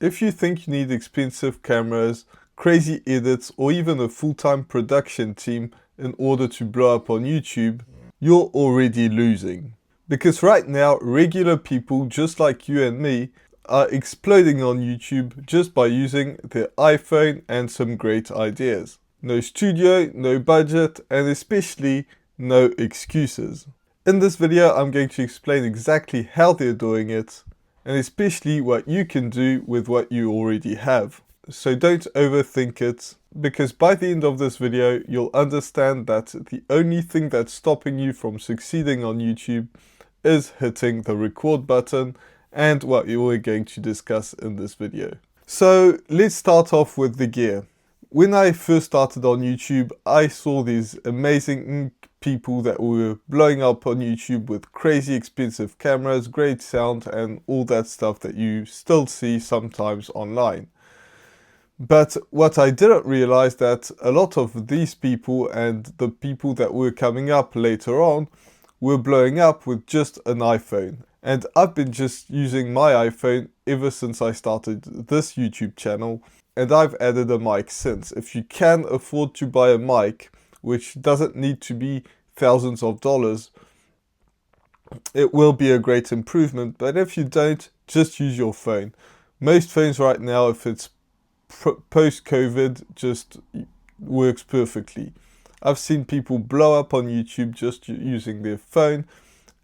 If you think you need expensive cameras, crazy edits, or even a full-time production team in order to blow up on YouTube, you're already losing. Because right now, regular people just like you and me are exploding on YouTube just by using their iPhone and some great ideas. No studio, no budget, and especially no excuses. In this video, I'm going to explain exactly how they're doing it, and especially what you can do with what you already have. So don't overthink it, because by the end of this video, you'll understand that the only thing that's stopping you from succeeding on YouTube is hitting the record button and what we're going to discuss in this video. So let's start off with the gear. When I first started on YouTube, I saw these amazing people that were blowing up on YouTube with crazy expensive cameras, great sound, and all that stuff that you still see sometimes online. But what I didn't realize that a lot of these people and the people that were coming up later on were blowing up with just an iPhone. And I've been just using my iPhone ever since I started this YouTube channel, and I've added a mic since. If you can afford to buy a mic, which doesn't need to be thousands of dollars, it will be a great improvement. But if you don't, just use your phone. Most phones right now, if it's post-COVID, just works perfectly. I've seen people blow up on YouTube just using their phone,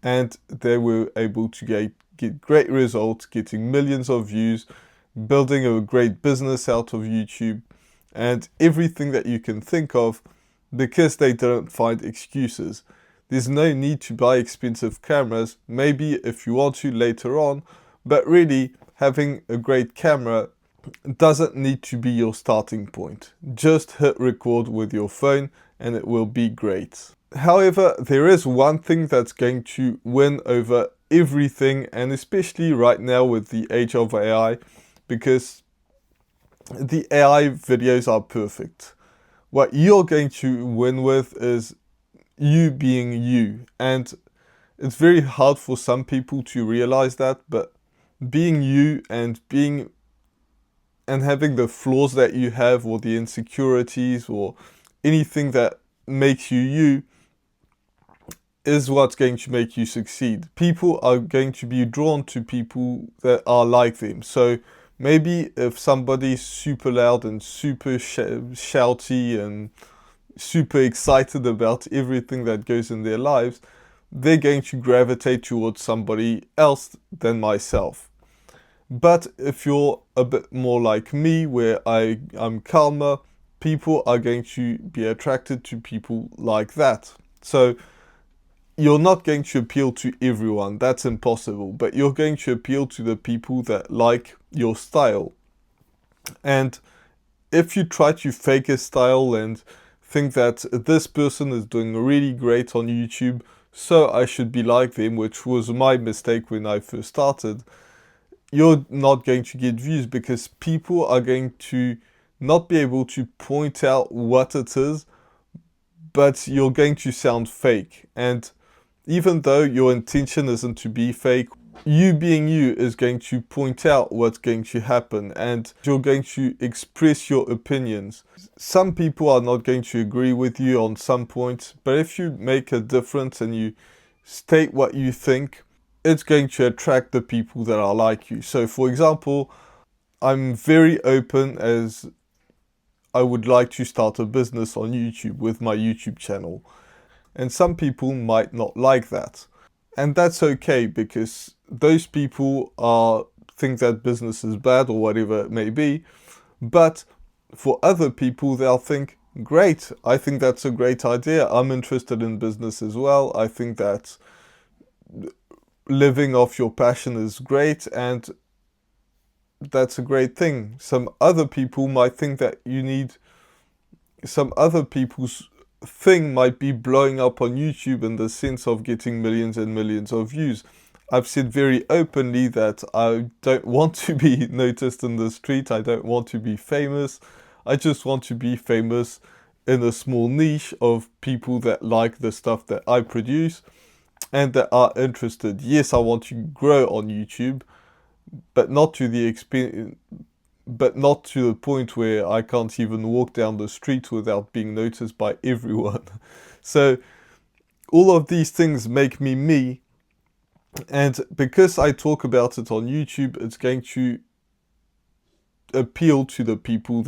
and they were able to get great results, getting millions of views, building a great business out of YouTube, and everything that you can think of, because they didn't find excuses. There's no need to buy expensive cameras, maybe if you want to later on, but really having a great camera doesn't need to be your starting point. Just hit record with your phone and it will be great. However, there is one thing that's going to win over everything, and especially right now with the age of AI, because the AI videos are perfect. What you're going to win with is you being you, and it's very hard for some people to realize that, but being you and having the flaws that you have, or the insecurities, or anything that makes you you, is what's going to make you succeed. People are going to be drawn to people that are like them. So maybe if somebody's super loud and super shouty and super excited about everything that goes in their lives, they're going to gravitate towards somebody else than myself. But if you're a bit more like me, where I'm calmer, people are going to be attracted to people like that. So you're not going to appeal to everyone, that's impossible, but you're going to appeal to the people that like your style. And if you try to fake a style and think that this person is doing really great on YouTube, so I should be like them, which was my mistake when I first started, you're not going to get views, because people are going to not be able to point out what it is, but you're going to sound fake. And even though your intention isn't to be fake, you being you is going to point out what's going to happen, and you're going to express your opinions. Some people are not going to agree with you on some points, but if you make a difference and you state what you think, it's going to attract the people that are like you. So for example, I'm very open, as I would like to start a business on YouTube with my YouTube channel. And some people might not like that. And that's okay, because those people think that business is bad or whatever it may be. But for other people, they'll think, great, I think that's a great idea. I'm interested in business as well. I think that living off your passion is great, and that's a great thing. Some other people might think that some other people's thing might be blowing up on YouTube in the sense of getting millions and millions of views. I've said very openly that I don't want to be noticed in the street. I don't want to be famous. I just want to be famous in a small niche of people that like the stuff that I produce and that are interested. Yes, I want to grow on YouTube, but not to the but not to the point where I can't even walk down the street without being noticed by everyone. So all of these things make me me, and because I talk about it on YouTube, it's going to appeal to the people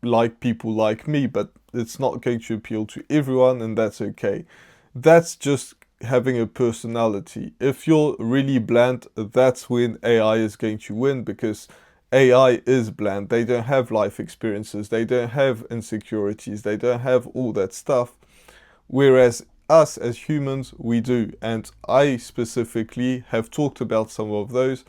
like me, but it's not going to appeal to everyone, and that's okay. That's just having a personality. If you're really bland, that's when AI is going to win, because AI is bland. They don't have life experiences, they don't have insecurities, they don't have all that stuff. Whereas us as humans, we do. And I specifically have talked about some of those,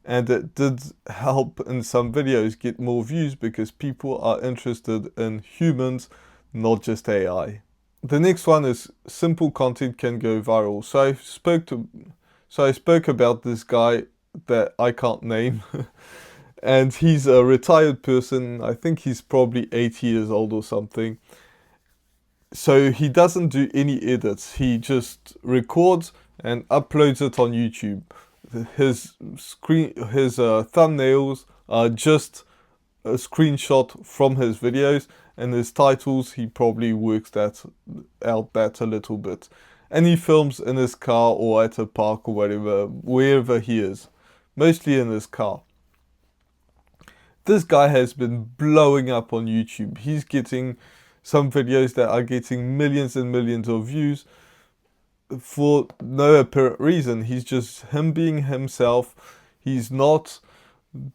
and it did help in some videos get more views because people are interested in humans, not just AI. The next one is simple content can go viral. So I spoke about this guy that I can't name, and he's a retired person. I think he's probably 80 years old or something. So he doesn't do any edits. He just records and uploads it on YouTube. His thumbnails are just a screenshot from his videos, and his titles, he probably works that out that a little bit. And he films in his car or at a park or whatever, wherever he is. Mostly in his car. This guy has been blowing up on YouTube. He's getting some videos that are getting millions and millions of views for no apparent reason. He's just him being himself. He's not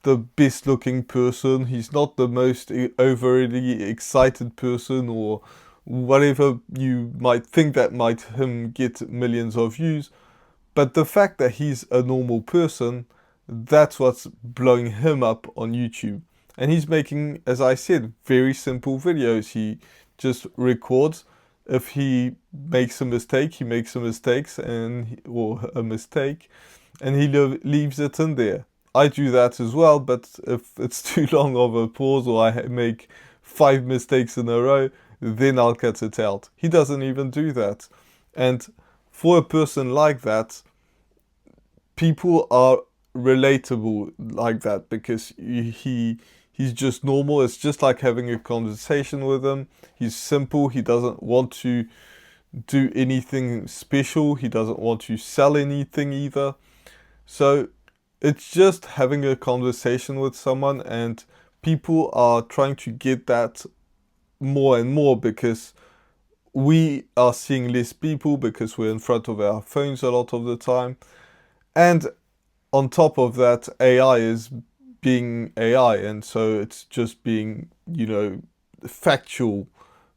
the best looking person. He's not the most overly excited person or whatever you might think that might him get millions of views. But the fact that he's a normal person, that's what's blowing him up on YouTube. And he's making, as I said, very simple videos. He just records. If he makes a mistake, he makes a mistake, or a mistake, and he leaves it in there. I do that as well, but if it's too long of a pause or I make 5 mistakes in a row, then I'll cut it out. He doesn't even do that. And for a person like that, people are relatable like that, because he's just normal. It's just like having a conversation with him. He's simple. He doesn't want to do anything special. He doesn't want to sell anything either. So it's just having a conversation with someone, and people are trying to get that more and more because we are seeing less people because we're in front of our phones a lot of the time. And on top of that, AI is being AI, and so it's just being, factual.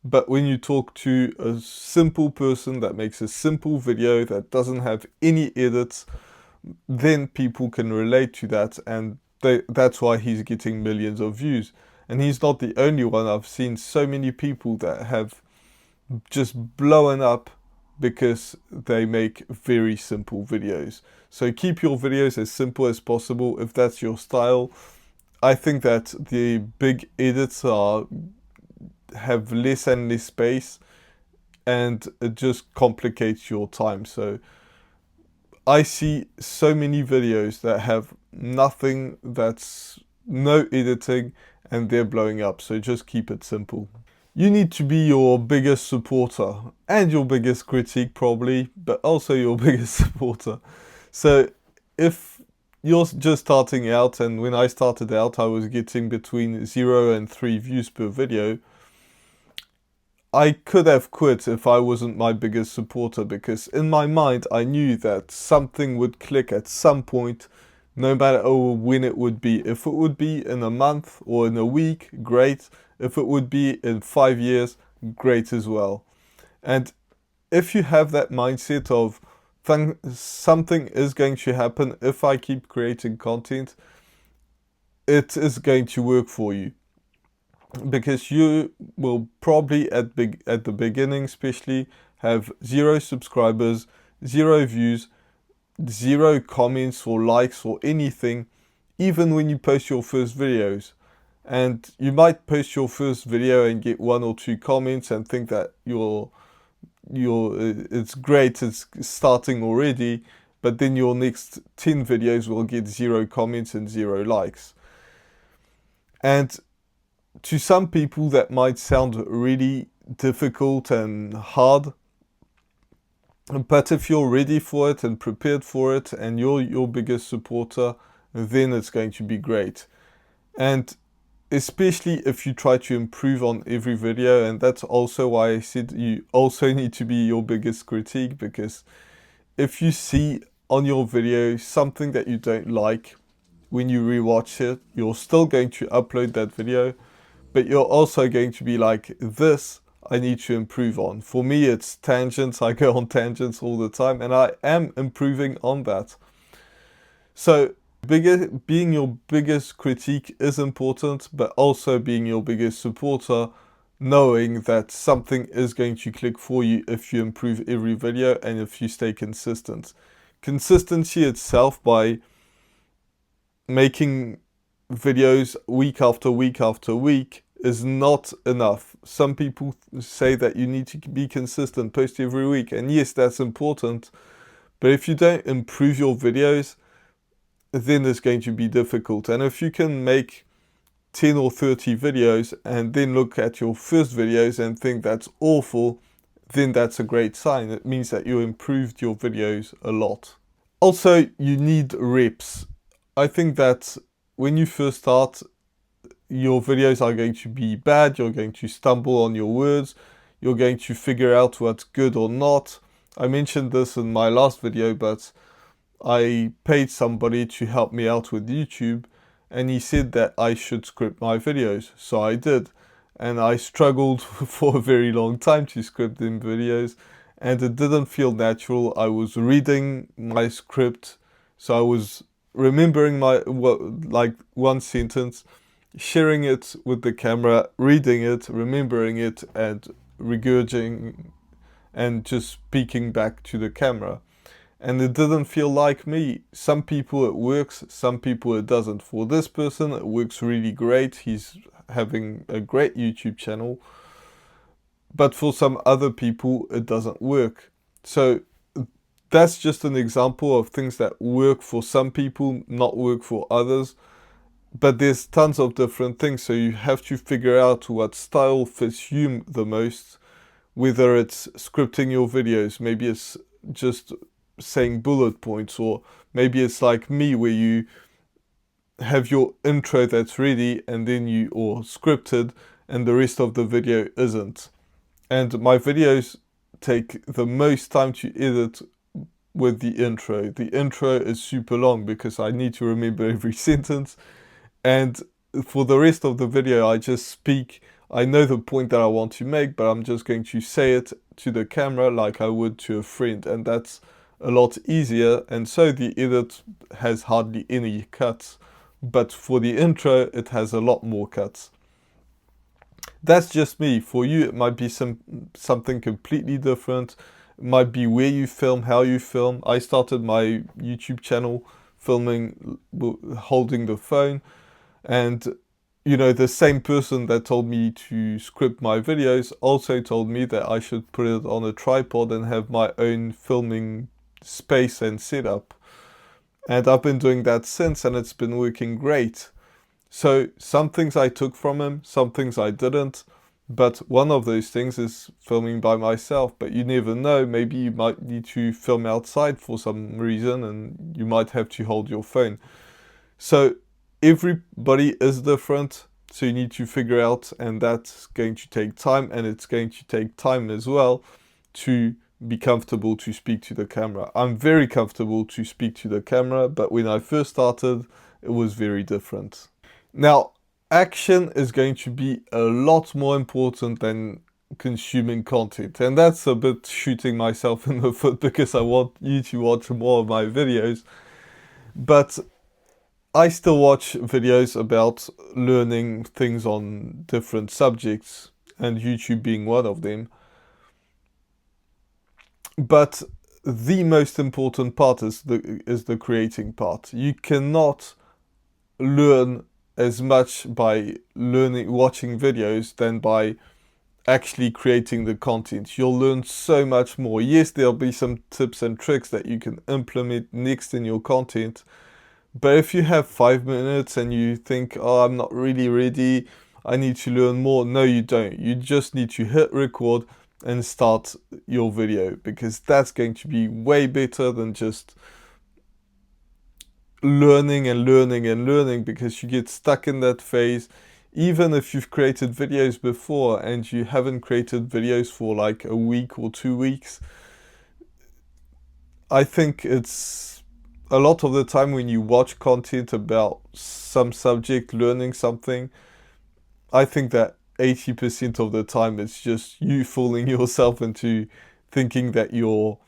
But when you talk to a simple person that makes a simple video that doesn't have any edits, then people can relate to that, and that's why he's getting millions of views. And he's not the only one. I've seen so many people that have just blown up because they make very simple videos. So keep your videos as simple as possible if that's your style. I think that the big edits have less and less space, and it just complicates your time. So I see so many videos that have nothing, that's no editing, and they're blowing up. So just keep it simple. You need to be your biggest supporter and your biggest critique probably, but also your biggest supporter. So if you're just starting out, and when I started out I was getting between 0 and 3 views per video, I could have quit if I wasn't my biggest supporter, because in my mind I knew that something would click at some point, no matter when it would be. If it would be in a month or in a week, great. If it would be in 5 years, great as well. And if you have that mindset of something is going to happen if I keep creating content, it is going to work for you. Because you will probably at the beginning especially have 0 subscribers, 0 views, 0 comments or likes or anything, even when you post your first videos. And you might post your first video and get 1 or 2 comments and think that it's great, it's starting already, but then your next 10 videos will get 0 comments and 0 likes. And to some people that might sound really difficult and hard, but if you're ready for it and prepared for it and you're your biggest supporter, then it's going to be great. And especially if you try to improve on every video, and that's also why I said you also need to be your biggest critique, because if you see on your video something that you don't like, when you rewatch it, you're still going to upload that video, but you're also going to be like, this I need to improve on. For me, it's tangents. I go on tangents all the time, and I am improving on that. So being your biggest critique is important, but also being your biggest supporter, knowing that something is going to click for you if you improve every video and if you stay consistent. Consistency itself, by making videos week after week after week, is not enough. Some people say that you need to be consistent, post every week, and yes, that's important, but if you don't improve your videos, then it's going to be difficult. And if you can make 10 or 30 videos and then look at your first videos and think that's awful, then that's a great sign. It means that you improved your videos a lot. Also, you need reps. I think that when you first start, your videos are going to be bad, you're going to stumble on your words, you're going to figure out what's good or not. I mentioned this in my last video, but I paid somebody to help me out with YouTube, and he said that I should script my videos, so I did. And I struggled for a very long time to script them videos, and it didn't feel natural. I was reading my script, so I was remembering like one sentence, sharing it with the camera, reading it, remembering it, and regurgitating and just speaking back to the camera. And it didn't feel like me. Some people it works, some people it doesn't. For this person, it works really great. He's having a great YouTube channel. But for some other people, it doesn't work. So that's just an example of things that work for some people, not work for others. But there's tons of different things, so you have to figure out what style fits you the most, whether it's scripting your videos, maybe it's just saying bullet points, or maybe it's like me where you have your intro that's ready and then or scripted and the rest of the video isn't. And my videos take the most time to edit with the intro. The intro is super long because I need to remember every sentence. And for the rest of the video, I just speak. I know the point that I want to make, but I'm just going to say it to the camera like I would to a friend. And that's a lot easier. And so the edit has hardly any cuts. But for the intro, it has a lot more cuts. That's just me. For you, it might be something completely different. It might be where you film, how you film. I started my YouTube channel filming, holding the phone. And, you know, the same person that told me to script my videos also told me that I should put it on a tripod and have my own filming space and setup. And I've been doing that since, and it's been working great. So some things I took from him, some things I didn't. But one of those things is filming by myself. But you never know, maybe you might need to film outside for some reason and you might have to hold your phone. So everybody is different, so you need to figure out, and that's going to take time, and it's going to take time as well to be comfortable to speak to the camera. I'm very comfortable to speak to the camera, but when I first started, it was very different. Now, action is going to be a lot more important than consuming content, and that's a bit shooting myself in the foot because I want you to watch more of my videos, but I still watch videos about learning things on different subjects, and YouTube being one of them. But the most important part is the creating part. You cannot learn as much by watching videos than by actually creating the content. You'll learn so much more. Yes, there'll be some tips and tricks that you can implement next in your content, But if you have 5 minutes and you think, oh, I'm not really ready, I need to learn more. No, you don't. You just need to hit record and start your video, because that's going to be way better than just learning and learning and learning, because you get stuck in that phase. Even if you've created videos before and you haven't created videos for like a week or 2 weeks, I think it's a lot of the time when you watch content about some subject, learning something, I think that 80% of the time it's just you fooling yourself into thinking that you're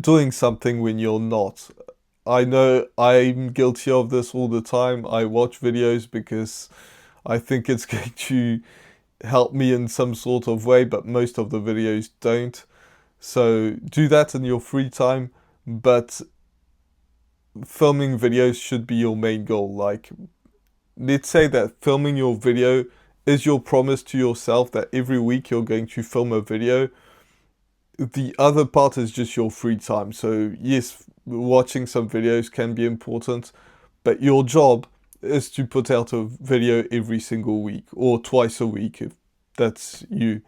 doing something when you're not. I know I'm guilty of this all the time. I watch videos because I think it's going to help me in some sort of way, but most of the videos don't. So do that in your free time, but filming videos should be your main goal. Like, let's say that filming your video is your promise to yourself that every week you're going to film a video. The other part is just your free time. So yes, watching some videos can be important, but your job is to put out a video every single week or twice a week if that's you.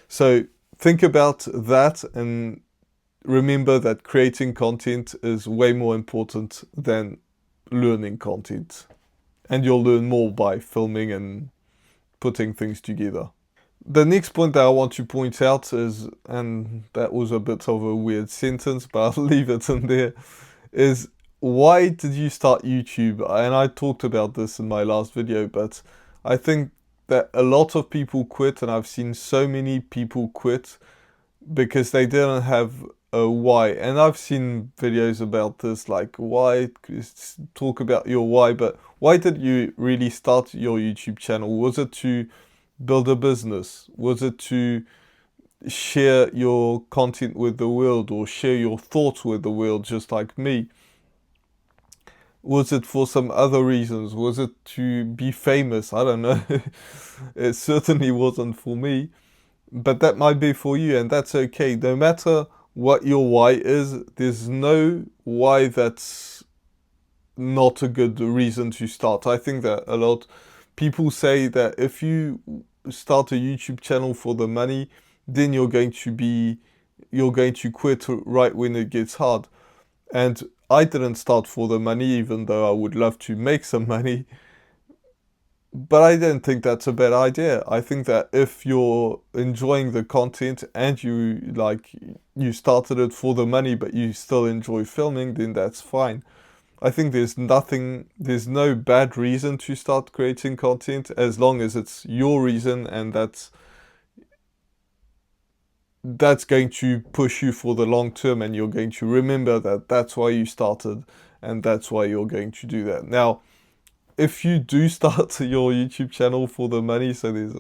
So think about that and remember that creating content is way more important than learning content. And you'll learn more by filming and putting things together. The next point that I want to point out is, and that was a bit of a weird sentence, but I'll leave it in there, is why did you start YouTube? And I talked about this in my last video, but I think that a lot of people quit, and I've seen so many people quit because they didn't have a why. And I've seen videos about this, like why, talk about your why, but why did you really start your YouTube channel? Was it to build a business? Was it to share your content with the world or share your thoughts with the world, just like me? Was it for some other reasons? Was it to be famous? I don't know. It certainly wasn't for me, but that might be for you, and that's okay. No matter what your why is, there's no why that's not a good reason to start. I think that a lot people say that if you start a YouTube channel for the money, then you're going to quit right when it gets hard. And I didn't start for the money, even though I would love to make some money. But I don't think that's a bad idea. I think that if you're enjoying the content and you started it for the money, but you still enjoy filming, then that's fine. I think there's no bad reason to start creating content as long as it's your reason, and that's going to push you for the long term, and you're going to remember that that's why you started and that's why you're going to do that. Now, if you do start your YouTube channel for the money, so there's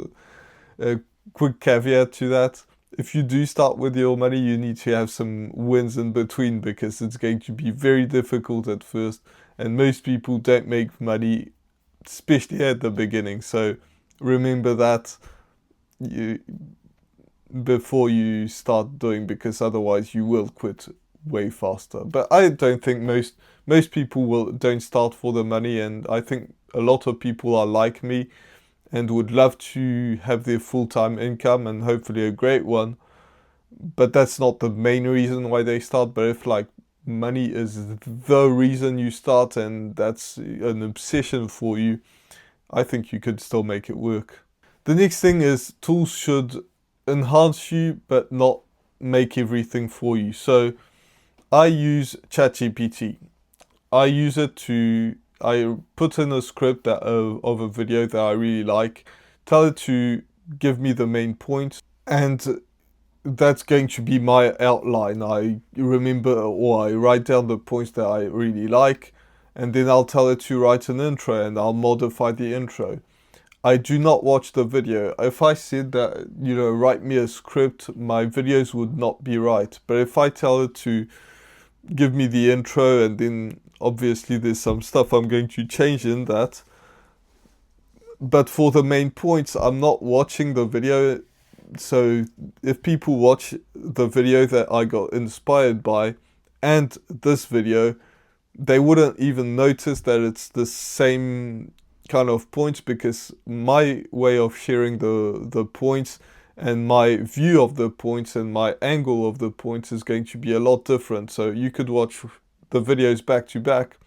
a quick caveat to that. If you do start with your money, you need to have some wins in between, because it's going to be very difficult at first, and most people don't make money, especially at the beginning. So remember that before you start doing, because otherwise you will quit way faster. But I don't think most people don't start for the money, and I think a lot of people are like me and would love to have their full-time income, and hopefully a great one. But that's not the main reason why they start. But if like money is the reason you start and that's an obsession for you, I think you could still make it work. The next thing is tools should enhance you but not make everything for you. So I use ChatGPT. I put in a script of a video that I really like, tell it to give me the main points, and that's going to be my outline. I remember, or I write down the points that I really like, and then I'll tell it to write an intro, and I'll modify the intro. I do not watch the video. If I said that, write me a script, my videos would not be right. But if I tell it to give me the intro, and then obviously there's some stuff I'm going to change in that, but for the main points, I'm not watching the video. So if people watch the video that I got inspired by and this video, they wouldn't even notice that it's the same kind of points, because my way of sharing the points and my view of the points and my angle of the points is going to be a lot different. So you could watch the videos back to back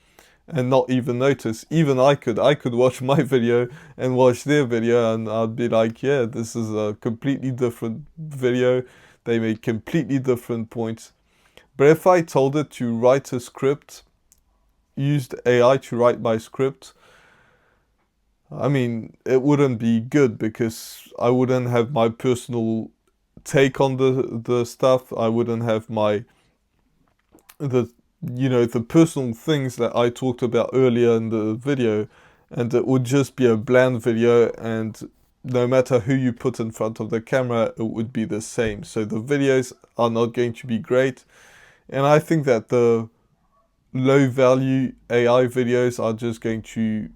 and not even notice. Even I could watch my video and watch their video, and I'd be like, yeah, this is a completely different video. They make completely different points. But if I told it to write a script, used AI to write my script, I mean, it wouldn't be good, because I wouldn't have my personal take on the stuff. I wouldn't have the the personal things that I talked about earlier in the video, and it would just be a bland video, and no matter who you put in front of the camera, it would be the same. So the videos are not going to be great, and I think that the low value AI videos are just going to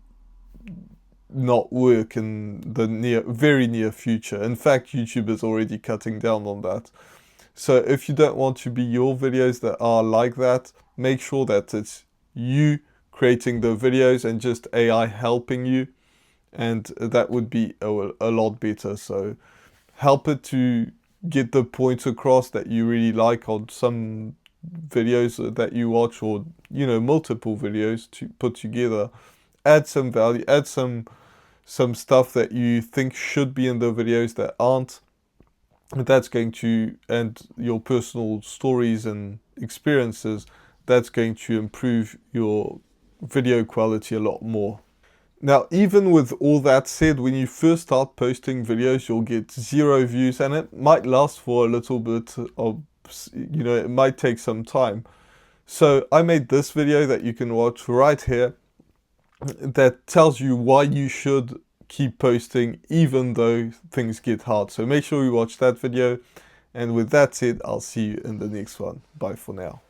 not work in the very near future. In fact, YouTube is already cutting down on that. So if you don't want to be your videos that are like that, make sure that it's you creating the videos and just AI helping you, and that would be a lot better. So help it to get the points across that you really like on some videos that you watch, or multiple videos to put together. Add some value, add some stuff that you think should be in the videos that aren't. That's going to, and your personal stories and experiences, that's going to improve your video quality a lot more. Now, even with all that said, when you first start posting videos, you'll get 0 views, and it might last for a little bit of, it might take some time. So I made this video that you can watch right here that tells you why you should keep posting even though things get hard. So make sure you watch that video. And with that said, I'll see you in the next one. Bye for now.